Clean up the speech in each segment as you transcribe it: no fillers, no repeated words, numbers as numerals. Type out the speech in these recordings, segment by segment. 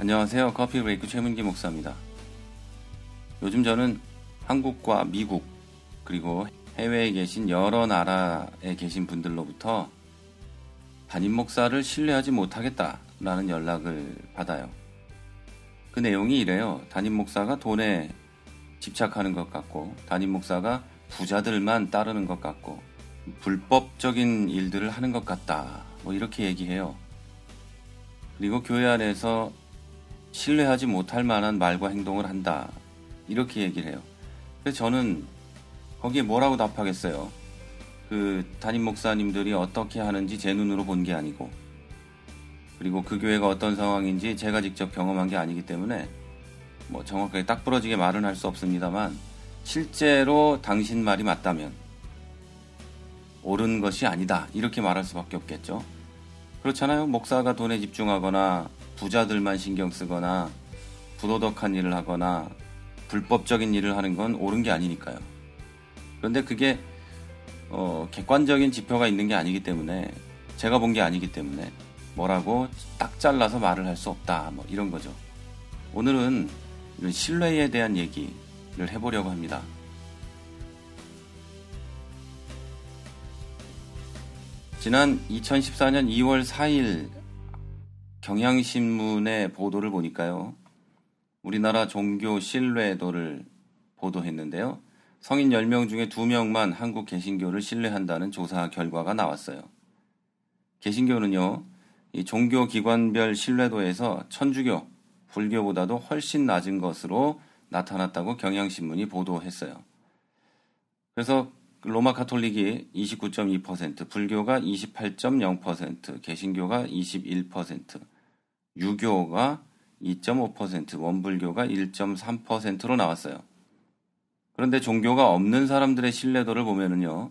안녕하세요. 커피 브레이크 최문기 목사입니다. 요즘 저는 한국과 미국 그리고 해외에 계신 여러 나라에 계신 분들로부터 담임 목사를 신뢰하지 못하겠다라는 연락을 받아요. 그 내용이 이래요. 담임 목사가 돈에 집착하는 것 같고, 담임 목사가 부자들만 따르는 것 같고, 불법적인 일들을 하는 것 같다. 이렇게 얘기해요. 그리고 교회 안에서 신뢰하지 못할 만한 말과 행동을 한다. 이렇게 얘기를 해요. 그래서 저는 거기에 뭐라고 답하겠어요. 그 담임 목사님들이 어떻게 하는지 제 눈으로 본 게 아니고, 그리고 그 교회가 어떤 상황인지 제가 직접 경험한 게 아니기 때문에 정확하게 딱 부러지게 말은 할 수 없습니다만, 실제로 당신 말이 맞다면 옳은 것이 아니다. 이렇게 말할 수밖에 없겠죠. 그렇잖아요. 목사가 돈에 집중하거나 부자들만 신경 쓰거나 부도덕한 일을 하거나 불법적인 일을 하는 건 옳은 게 아니니까요. 그런데 그게 객관적인 지표가 있는 게 아니기 때문에, 제가 본 게 아니기 때문에 뭐라고 딱 잘라서 말을 할 수 없다. 이런 거죠. 오늘은 이런 신뢰에 대한 얘기를 해보려고 합니다. 지난 2014년 2월 4일 경향신문의 보도를 보니까요. 우리나라 종교 신뢰도를 보도했는데요. 성인 10명 중에 2명만 한국 개신교를 신뢰한다는 조사 결과가 나왔어요. 개신교는요, 이 종교 기관별 신뢰도에서 천주교, 불교보다도 훨씬 낮은 것으로 나타났다고 경향신문이 보도했어요. 그래서 로마 카톨릭이 29.2%, 불교가 28.0%, 개신교가 21%, 유교가 2.5%, 원불교가 1.3%로 나왔어요. 그런데 종교가 없는 사람들의 신뢰도를 보면은요,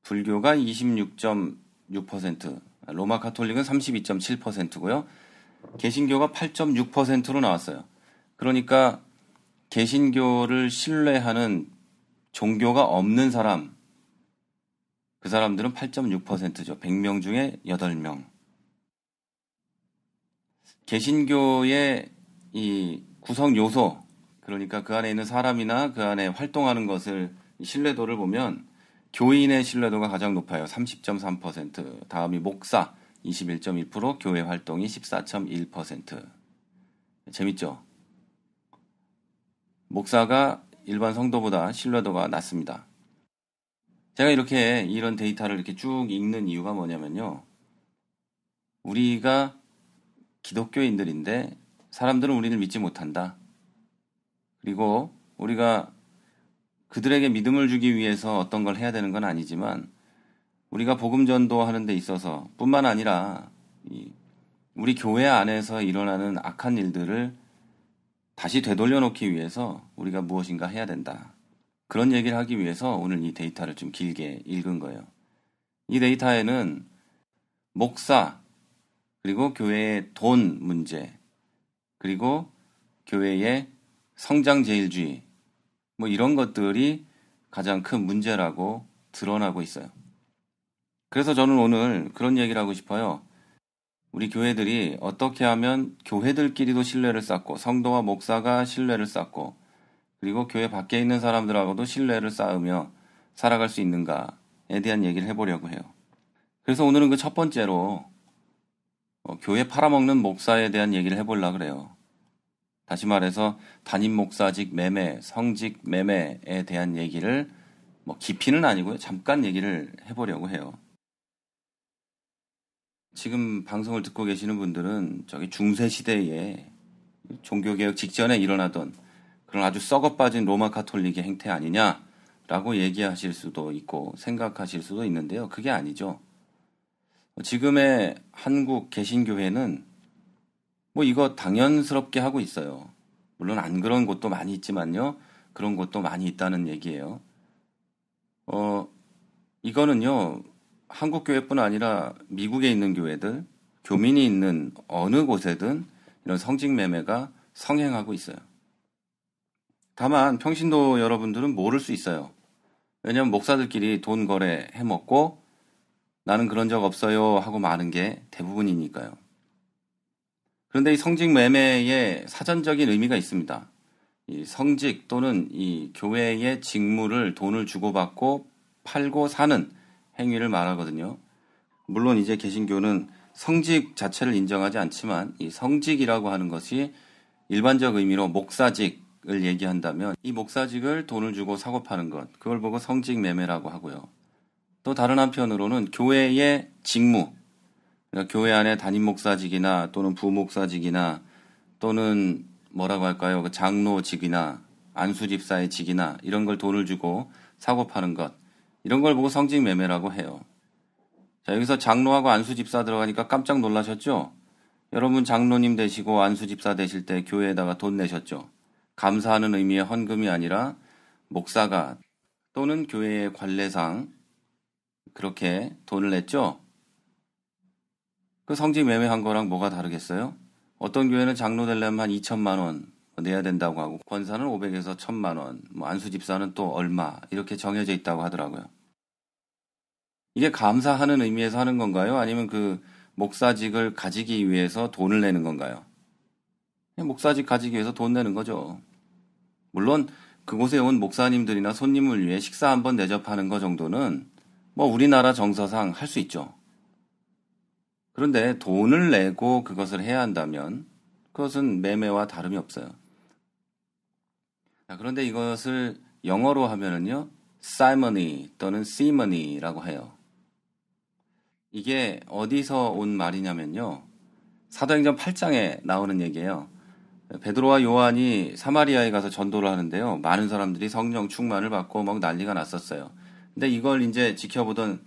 불교가 26.6%, 로마 카톨릭은 32.7%고요. 개신교가 8.6%로 나왔어요. 그러니까 개신교를 신뢰하는 종교가 없는 사람, 그 사람들은 8.6%죠. 100명 중에 8명. 개신교의 이 구성 요소, 그러니까 그 안에 있는 사람이나 그 안에 활동하는 것을, 신뢰도를 보면 교인의 신뢰도가 가장 높아요. 30.3%. 다음이 목사 21.1%, 교회 활동이 14.1%. 재밌죠? 목사가 일반 성도보다 신뢰도가 낮습니다. 제가 이런 데이터를 이렇게 쭉 읽는 이유가 뭐냐면요. 우리가 기독교인들인데 사람들은 우리를 믿지 못한다. 그리고 우리가 그들에게 믿음을 주기 위해서 어떤 걸 해야 되는 건 아니지만, 우리가 복음 전도하는 데 있어서 뿐만 아니라 우리 교회 안에서 일어나는 악한 일들을 다시 되돌려 놓기 위해서 우리가 무엇인가 해야 된다. 그런 얘기를 하기 위해서 오늘 이 데이터를 좀 길게 읽은 거예요. 이 데이터에는 목사, 그리고 교회의 돈 문제, 그리고 교회의 성장제일주의, 이런 것들이 가장 큰 문제라고 드러나고 있어요. 그래서 저는 오늘 그런 얘기를 하고 싶어요. 우리 교회들이 어떻게 하면 교회들끼리도 신뢰를 쌓고, 성도와 목사가 신뢰를 쌓고, 그리고 교회 밖에 있는 사람들하고도 신뢰를 쌓으며 살아갈 수 있는가에 대한 얘기를 해보려고 해요. 그래서 오늘은 그 첫 번째로 교회 팔아먹는 목사에 대한 얘기를 해보려고 그래요. 다시 말해서 담임 목사직 매매, 성직 매매에 대한 얘기를 깊이는 아니고요. 잠깐 얘기를 해보려고 해요. 지금 방송을 듣고 계시는 분들은 저기 중세시대에 종교개혁 직전에 일어나던 그런 아주 썩어빠진 로마 카톨릭의 행태 아니냐라고 얘기하실 수도 있고 생각하실 수도 있는데요. 그게 아니죠. 지금의 한국 개신교회는 이거 당연스럽게 하고 있어요. 물론 안 그런 곳도 많이 있지만요. 그런 곳도 많이 있다는 얘기예요. 이거는요. 한국 교회뿐 아니라 미국에 있는 교회들, 교민이 있는 어느 곳에든 이런 성직 매매가 성행하고 있어요. 다만 평신도 여러분들은 모를 수 있어요. 왜냐하면 목사들끼리 돈 거래 해먹고 나는 그런 적 없어요 하고 마는 게 대부분이니까요. 그런데 이 성직 매매에 사전적인 의미가 있습니다. 이 성직 또는 이 교회의 직무를 돈을 주고받고 팔고 사는 행위를 말하거든요. 물론 이제 개신교는 성직 자체를 인정하지 않지만 이 성직이라고 하는 것이 일반적 의미로 목사직을 얘기한다면 이 목사직을 돈을 주고 사고 파는 것, 그걸 보고 성직 매매라고 하고요. 또 다른 한편으로는 교회의 직무, 그러니까 교회 안에 담임 목사직이나 또는 부목사직이나 또는 뭐라고 할까요? 그 장로직이나 안수집사의 직이나 이런 걸 돈을 주고 사고 파는 것, 이런 걸 보고 성직 매매라고 해요. 자, 여기서 장로하고 안수집사 들어가니까 깜짝 놀라셨죠? 여러분 장로님 되시고 안수집사 되실 때 교회에다가 돈 내셨죠? 감사하는 의미의 헌금이 아니라 목사가 또는 교회의 관례상 그렇게 돈을 냈죠? 그 성직 매매한 거랑 뭐가 다르겠어요? 어떤 교회는 장로 되려면 한 2천만 원 내야 된다고 하고 권사는 500에서 1,000만 원, 뭐 안수집사는 또 얼마 이렇게 정해져 있다고 하더라고요. 이게 감사하는 의미에서 하는 건가요? 아니면 그 목사직을 가지기 위해서 돈을 내는 건가요? 목사직 가지기 위해서 돈 내는 거죠. 물론 그곳에 온 목사님들이나 손님을 위해 식사 한번 대접하는 거 정도는 뭐 우리나라 정서상 할 수 있죠. 그런데 돈을 내고 그것을 해야 한다면 그것은 매매와 다름이 없어요. 그런데 이것을 영어로 하면은요, simony 또는 simony라고 해요. 이게 어디서 온 말이냐면요, 사도행전 8장에 나오는 얘기예요. 베드로와 요한이 사마리아에 가서 전도를 하는데요, 많은 사람들이 성령 충만을 받고 막 난리가 났었어요. 근데 이걸 이제 지켜보던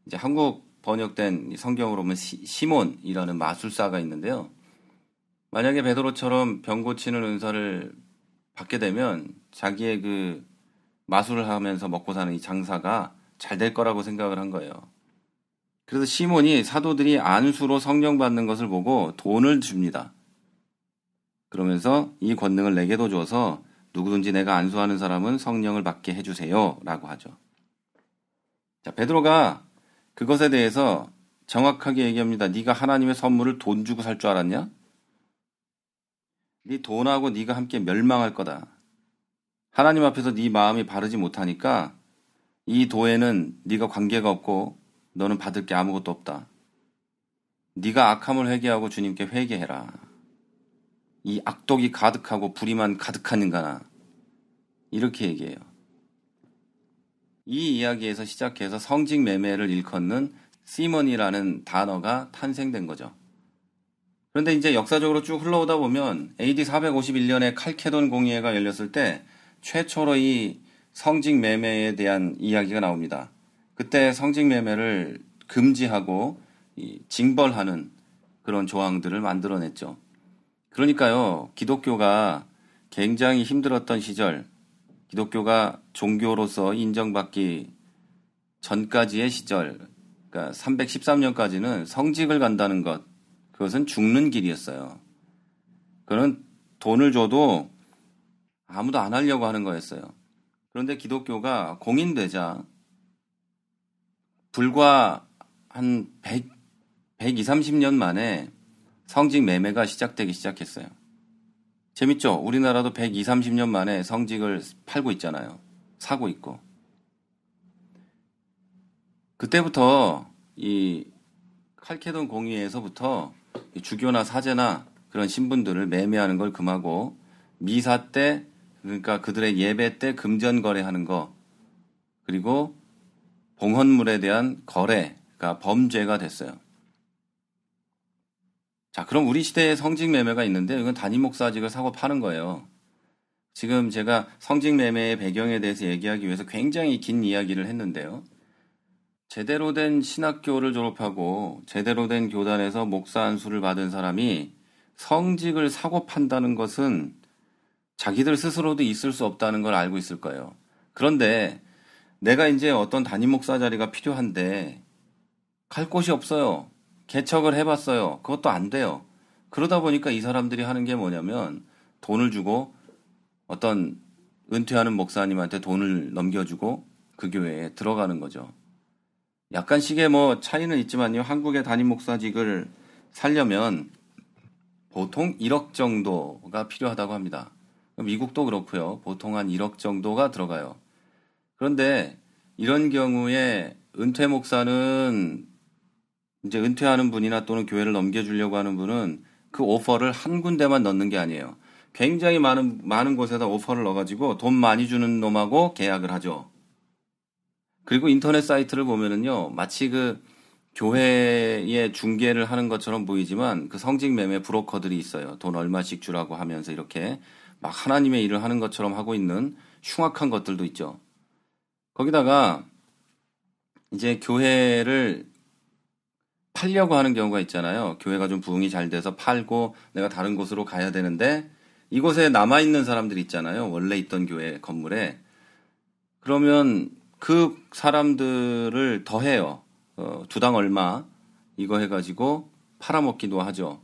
이제 한국 번역된 성경으로 보면 시몬이라는 마술사가 있는데요. 만약에 베드로처럼 병 고치는 은사를 받게 되면 자기의 그 마술을 하면서 먹고 사는 이 장사가 잘 될 거라고 생각을 한 거예요. 그래서 시몬이 사도들이 안수로 성령 받는 것을 보고 돈을 줍니다. 그러면서 이 권능을 내게도 줘서 누구든지 내가 안수하는 사람은 성령을 받게 해주세요 라고 하죠. 자, 베드로가 그것에 대해서 정확하게 얘기합니다. 네가 하나님의 선물을 돈 주고 살 줄 알았냐? 네 돈하고 네가 함께 멸망할 거다. 하나님 앞에서 네 마음이 바르지 못하니까 이 도에는 네가 관계가 없고 너는 받을 게 아무것도 없다. 네가 악함을 회개하고 주님께 회개해라. 이 악독이 가득하고 불의만 가득한 인간아. 이렇게 얘기해요. 이 이야기에서 시작해서 성직 매매를 일컫는 시몬이라는 단어가 탄생된 거죠. 그런데 이제 역사적으로 쭉 흘러오다 보면 AD 451년에 칼케돈 공의회가 열렸을 때 최초로 이 성직 매매에 대한 이야기가 나옵니다. 그때 성직 매매를 금지하고 징벌하는 그런 조항들을 만들어냈죠. 그러니까요, 기독교가 굉장히 힘들었던 시절, 기독교가 종교로서 인정받기 전까지의 시절, 그러니까 313년까지는 성직을 간다는 것, 그것은 죽는 길이었어요. 그는 돈을 줘도 아무도 안 하려고 하는 거였어요. 그런데 기독교가 공인되자 불과 한 120, 30년 만에 성직 매매가 시작되기 시작했어요. 재밌죠? 우리나라도 120, 30년 만에 성직을 팔고 있잖아요. 사고 있고. 그때부터 이 칼케돈 공의회에서부터 주교나 사제나 그런 신분들을 매매하는 걸 금하고 미사 때, 그러니까 그들의 예배 때 금전 거래하는 거, 그리고 봉헌물에 대한 거래가 범죄가 됐어요. 자, 그럼 우리 시대에 성직 매매가 있는데 이건 담임 목사직을 사고 파는 거예요. 지금 제가 성직 매매의 배경에 대해서 얘기하기 위해서 굉장히 긴 이야기를 했는데요. 제대로 된 신학교를 졸업하고 제대로 된 교단에서 목사 안수를 받은 사람이 성직을 사고 판다는 것은 자기들 스스로도 있을 수 없다는 걸 알고 있을 거예요. 그런데 내가 이제 어떤 담임 목사 자리가 필요한데 갈 곳이 없어요. 개척을 해봤어요. 그것도 안 돼요. 그러다 보니까 이 사람들이 하는 게 뭐냐면 돈을 주고 어떤 은퇴하는 목사님한테 돈을 넘겨주고 그 교회에 들어가는 거죠. 약간씩의 뭐 차이는 있지만요. 한국의 담임 목사직을 살려면 보통 1억 정도가 필요하다고 합니다. 미국도 그렇고요. 보통 한 1억 정도가 들어가요. 그런데 이런 경우에 은퇴 목사는 이제 은퇴하는 분이나 또는 교회를 넘겨주려고 하는 분은 그 오퍼를 한 군데만 넣는 게 아니에요. 굉장히 많은 곳에다 오퍼를 넣어가지고 돈 많이 주는 놈하고 계약을 하죠. 그리고 인터넷 사이트를 보면은요, 마치 그 교회에 중개를 하는 것처럼 보이지만 그 성직 매매 브로커들이 있어요. 돈 얼마씩 주라고 하면서 이렇게 막 하나님의 일을 하는 것처럼 하고 있는 흉악한 것들도 있죠. 거기다가 이제 교회를 팔려고 하는 경우가 있잖아요. 교회가 좀 부흥이 잘 돼서 팔고 내가 다른 곳으로 가야 되는데 이곳에 남아있는 사람들이 있잖아요. 원래 있던 교회 건물에. 그러면 그 사람들을 더해요. 두당 얼마 이거 해가지고 팔아먹기도 하죠.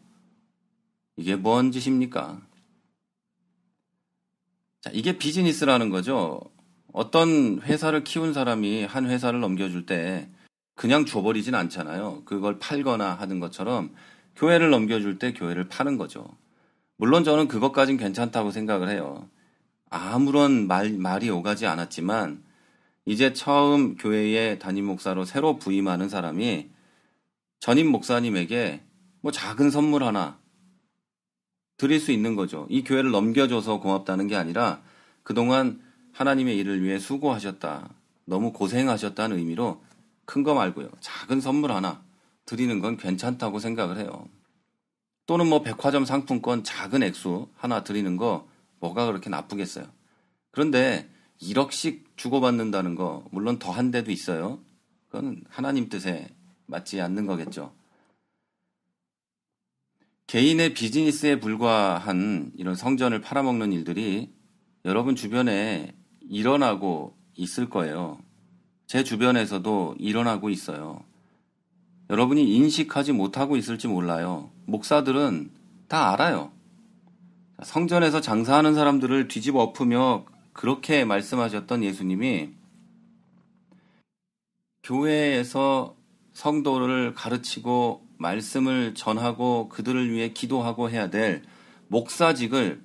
이게 뭔 짓입니까? 자, 이게 비즈니스라는 거죠. 어떤 회사를 키운 사람이 한 회사를 넘겨줄 때 그냥 줘버리진 않잖아요. 그걸 팔거나 하는 것처럼 교회를 넘겨줄 때 교회를 파는 거죠. 물론 저는 그것까진 괜찮다고 생각을 해요. 아무런 말이 오가지 않았지만 이제 처음 교회의 담임 목사로 새로 부임하는 사람이 전임 목사님에게 뭐 작은 선물 하나 드릴 수 있는 거죠. 이 교회를 넘겨줘서 고맙다는 게 아니라 그동안 하나님의 일을 위해 수고하셨다. 너무 고생하셨다는 의미로 큰 거 말고요. 작은 선물 하나 드리는 건 괜찮다고 생각을 해요. 또는 뭐 백화점 상품권 작은 액수 하나 드리는 거 뭐가 그렇게 나쁘겠어요. 그런데 1억씩 주고받는다는 거 물론 더한 데도 있어요. 그건 하나님 뜻에 맞지 않는 거겠죠. 개인의 비즈니스에 불과한 이런 성전을 팔아먹는 일들이 여러분 주변에 일어나고 있을 거예요. 제 주변에서도 일어나고 있어요. 여러분이 인식하지 못하고 있을지 몰라요. 목사들은 다 알아요. 성전에서 장사하는 사람들을 뒤집어 엎으며 그렇게 말씀하셨던 예수님이 교회에서 성도를 가르치고 말씀을 전하고 그들을 위해 기도하고 해야 될 목사직을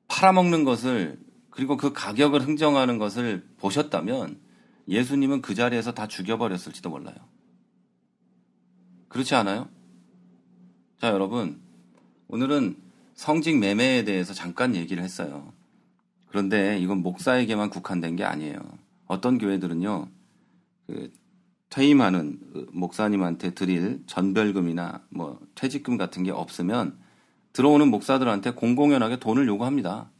팔아먹는 것을 그리고 그 가격을 흥정하는 것을 보셨다면 예수님은 그 자리에서 다 죽여버렸을지도 몰라요. 그렇지 않아요? 자, 여러분, 오늘은 성직 매매에 대해서 잠깐 얘기를 했어요. 그런데 이건 목사에게만 국한된 게 아니에요. 어떤 교회들은요, 퇴임하는 목사님한테 드릴 전별금이나 뭐 퇴직금 같은 게 없으면 들어오는 목사들한테 공공연하게 돈을 요구합니다.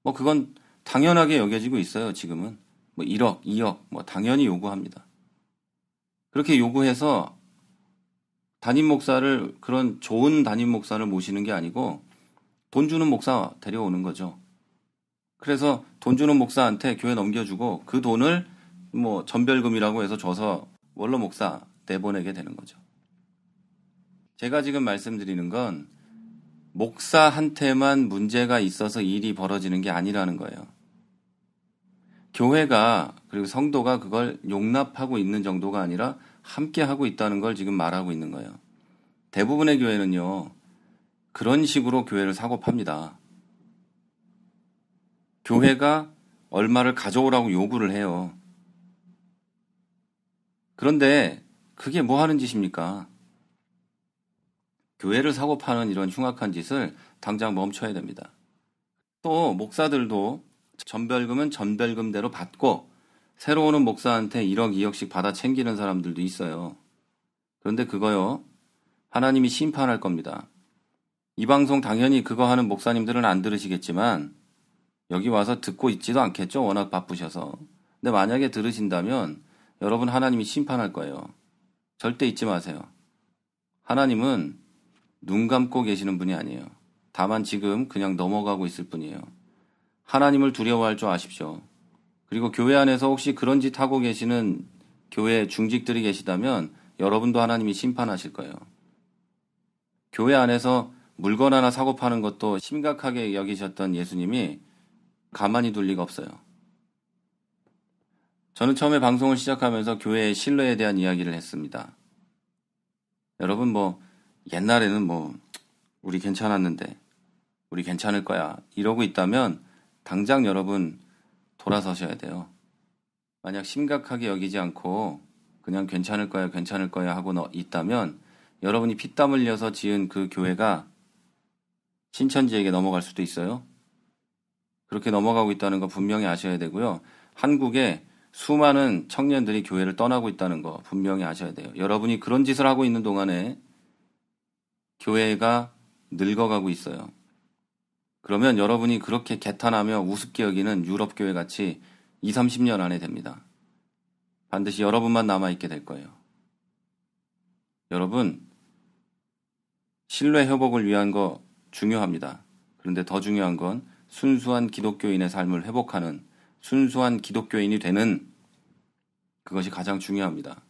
뭐 그건 당연하게 여겨지고 있어요. 지금은 뭐 1억, 2억 뭐 당연히 요구합니다. 그렇게 요구해서 담임 목사를 그런 좋은 담임 목사를 모시는 게 아니고 돈 주는 목사 데려오는 거죠. 그래서 돈 주는 목사한테 교회 넘겨주고 그 돈을 뭐 전별금이라고 해서 줘서 원로 목사 내보내게 되는 거죠. 제가 지금 말씀드리는 건 목사한테만 문제가 있어서 일이 벌어지는 게 아니라는 거예요. 교회가 그리고 성도가 그걸 용납하고 있는 정도가 아니라 함께 하고 있다는 걸 지금 말하고 있는 거예요. 대부분의 교회는요, 그런 식으로 교회를 사고 팝니다. 교회가 얼마를 가져오라고 요구를 해요. 그런데 그게 뭐 하는 짓입니까? 교회를 사고 파는 이런 흉악한 짓을 당장 멈춰야 됩니다. 또 목사들도 전별금은 전별금대로 받고 새로 오는 목사한테 1억, 2억씩 받아 챙기는 사람들도 있어요. 그런데 그거요, 하나님이 심판할 겁니다. 이 방송 당연히 그거 하는 목사님들은 안 들으시겠지만 여기 와서 듣고 있지도 않겠죠. 워낙 바쁘셔서. 근데 만약에 들으신다면 여러분 하나님이 심판할 거예요. 절대 잊지 마세요. 하나님은 눈 감고 계시는 분이 아니에요. 다만 지금 그냥 넘어가고 있을 뿐이에요. 하나님을 두려워할 줄 아십시오. 그리고 교회 안에서 혹시 그런 짓 하고 계시는 교회 중직들이 계시다면 여러분도 하나님이 심판하실 거예요. 교회 안에서 물건 하나 사고 파는 것도 심각하게 여기셨던 예수님이 가만히 둘 리가 없어요. 저는 처음에 방송을 시작하면서 교회의 신뢰에 대한 이야기를 했습니다. 여러분 옛날에는 우리 괜찮았는데, 우리 괜찮을 거야 이러고 있다면 당장 여러분 돌아서셔야 돼요. 만약 심각하게 여기지 않고 그냥 괜찮을 거야 하고 있다면 여러분이 피땀 흘려서 지은 그 교회가 신천지에게 넘어갈 수도 있어요. 그렇게 넘어가고 있다는 거 분명히 아셔야 되고요. 한국에 수많은 청년들이 교회를 떠나고 있다는 거 분명히 아셔야 돼요. 여러분이 그런 짓을 하고 있는 동안에 교회가 늙어가고 있어요. 그러면 여러분이 그렇게 개탄하며 우습게 여기는 유럽 교회 같이 20, 30년 안에 됩니다. 반드시 여러분만 남아있게 될 거예요. 여러분, 신뢰 회복을 위한 거 중요합니다. 그런데 더 중요한 건 순수한 기독교인의 삶을 회복하는 순수한 기독교인이 되는 그것이 가장 중요합니다.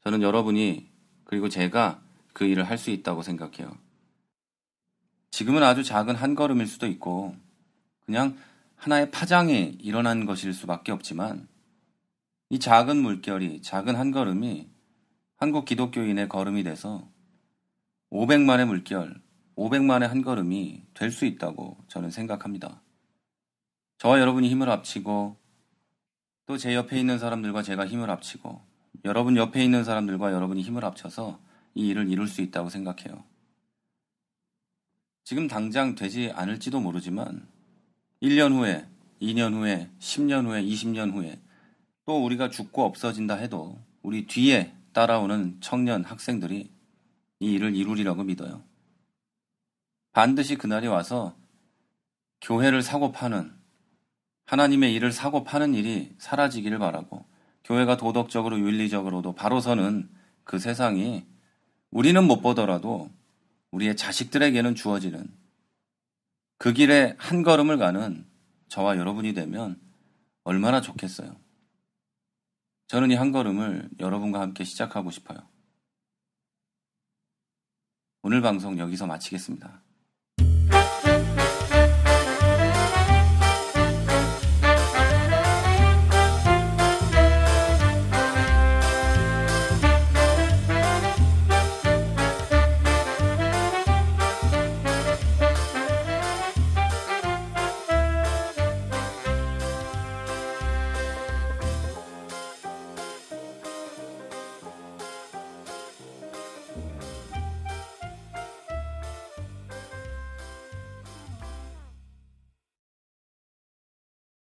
저는 여러분이 그리고 제가 그 일을 할 수 있다고 생각해요. 지금은 아주 작은 한 걸음일 수도 있고 그냥 하나의 파장이 일어난 것일 수밖에 없지만 이 작은 물결이 작은 한 걸음이 한국 기독교인의 걸음이 돼서 500만의 물결, 500만의 한 걸음이 될 수 있다고 저는 생각합니다. 저와 여러분이 힘을 합치고 또 제 옆에 있는 사람들과 제가 힘을 합치고 여러분 옆에 있는 사람들과 여러분이 힘을 합쳐서 이 일을 이룰 수 있다고 생각해요. 지금 당장 되지 않을지도 모르지만 1년 후에, 2년 후에, 10년 후에, 20년 후에 또 우리가 죽고 없어진다 해도 우리 뒤에 따라오는 청년 학생들이 이 일을 이루리라고 믿어요. 반드시 그날이 와서 교회를 사고 파는 하나님의 일을 사고 파는 일이 사라지기를 바라고 교회가 도덕적으로 윤리적으로도 바로 서는 그 세상이 우리는 못 보더라도 우리의 자식들에게는 주어지는 그 길에 한 걸음을 가는 저와 여러분이 되면 얼마나 좋겠어요. 저는 이 한 걸음을 여러분과 함께 시작하고 싶어요. 오늘 방송 여기서 마치겠습니다.